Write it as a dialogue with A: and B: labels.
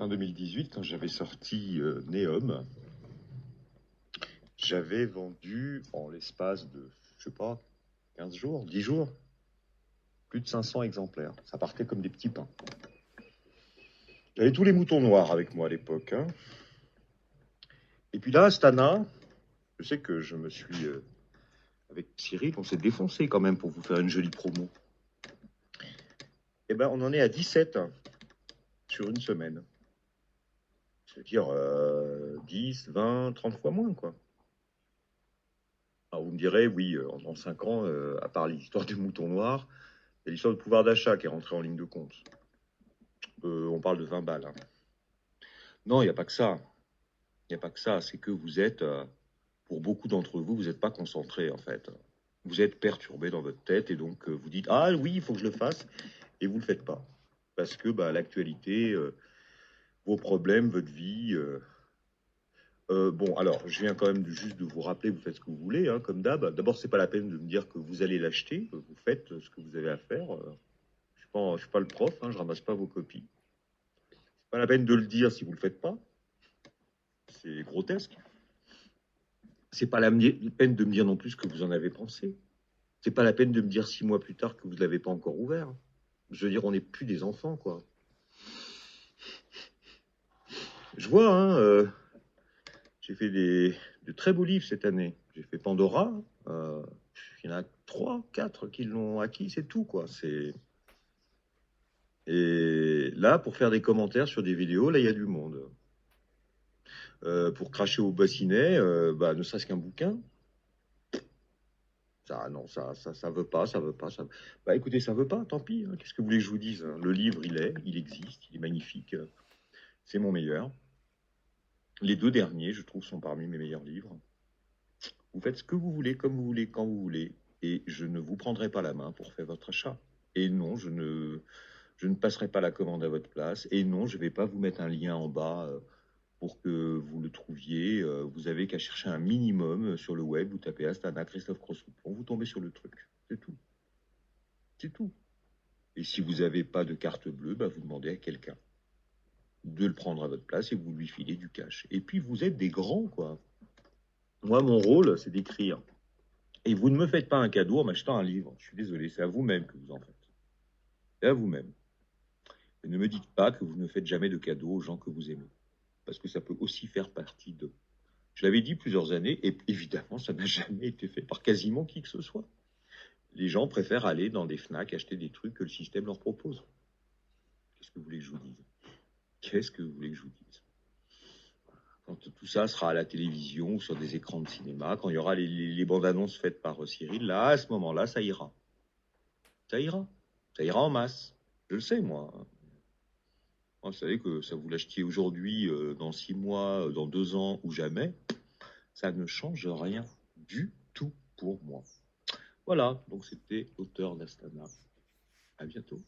A: Fin 2018, quand j'avais sorti Neom, j'avais vendu en l'espace de, je sais pas, 15 jours, 10 jours, plus de 500 exemplaires. Ça partait comme des petits pains. J'avais tous les moutons noirs avec moi à l'époque, hein. Et puis là, Astana, je sais que je me suis, avec Cyril, on s'est défoncé quand même pour vous faire une jolie promo. Eh ben, on en est à 17 sur une semaine. C'est-à-dire 10, 20, 30 fois moins, quoi. Alors vous me direz, oui, en 5 ans, à part l'histoire du mouton noir, il y a l'histoire de pouvoir d'achat qui est rentrée en ligne de compte. On parle de 20 balles, hein. Non, il n'y a pas que ça. Il n'y a pas que ça. C'est que vous êtes, pour beaucoup d'entre vous, vous n'êtes pas concentré en fait. Vous êtes perturbé dans votre tête et donc vous dites, ah oui, il faut que je le fasse, et vous ne le faites pas. Parce que bah, l'actualité, vos problèmes, votre vie. Bon, alors, je viens quand même juste de vous rappeler, vous faites ce que vous voulez, hein, comme d'hab. D'abord, c'est pas la peine de me dire que vous allez l'acheter. Vous faites ce que vous avez à faire. Je suis pas le prof, hein, je ramasse pas vos copies. C'est pas la peine de le dire si vous le faites pas. C'est grotesque. C'est pas la peine de me dire non plus ce que vous en avez pensé. C'est pas la peine de me dire 6 mois plus tard que vous ne l'avez pas encore ouvert. Je veux dire, on n'est plus des enfants, quoi. Je vois, hein, j'ai fait de très beaux livres cette année. J'ai fait Pandora. Il y en a 3, 4 qui l'ont acquis, c'est tout, quoi. Et là, pour faire des commentaires sur des vidéos, là, il y a du monde. Pour cracher au bassinet, bah, ne serait-ce qu'un bouquin. Ça, non, ça veut pas, ça veut pas. Bah, écoutez, ça veut pas, tant pis, hein. Qu'est-ce que vous voulez que je vous dise, hein. Le livre, il existe, il est magnifique. C'est mon meilleur. Les 2 derniers, je trouve, sont parmi mes meilleurs livres. Vous faites ce que vous voulez, comme vous voulez, quand vous voulez, et je ne vous prendrai pas la main pour faire votre achat. Et non, je ne passerai pas la commande à votre place. Et non, je ne vais pas vous mettre un lien en bas pour que vous le trouviez. Vous avez qu'à chercher un minimum sur le web. Vous tapez Astana, Christophe Crossoupon, vous tombez sur le truc. C'est tout. C'est tout. Et si vous n'avez pas de carte bleue, bah, vous demandez à quelqu'un de le prendre à votre place et vous lui filez du cash. Et puis vous êtes des grands, quoi. Moi, mon rôle, c'est d'écrire. Et vous ne me faites pas un cadeau en m'achetant un livre. Je suis désolé, c'est à vous-même que vous en faites. C'est à vous-même. Et ne me dites pas que vous ne faites jamais de cadeaux aux gens que vous aimez. Parce que ça peut aussi faire partie d'eux. Je l'avais dit plusieurs années, et évidemment, ça n'a jamais été fait par quasiment qui que ce soit. Les gens préfèrent aller dans des FNAC acheter des trucs que le système leur propose. Qu'est-ce que vous voulez que je vous dise? Qu'est-ce que vous voulez que je vous dise? Quand tout ça sera à la télévision ou sur des écrans de cinéma, quand il y aura les bandes annonces faites par Cyril, là, à ce moment-là, ça ira. Ça ira. Ça ira en masse. Je le sais, moi. Vous savez que ça vous l'achetiez aujourd'hui, dans 6 mois, dans 2 ans ou jamais, ça ne change rien du tout pour moi. Voilà, donc c'était l'auteur d'Astana. À bientôt.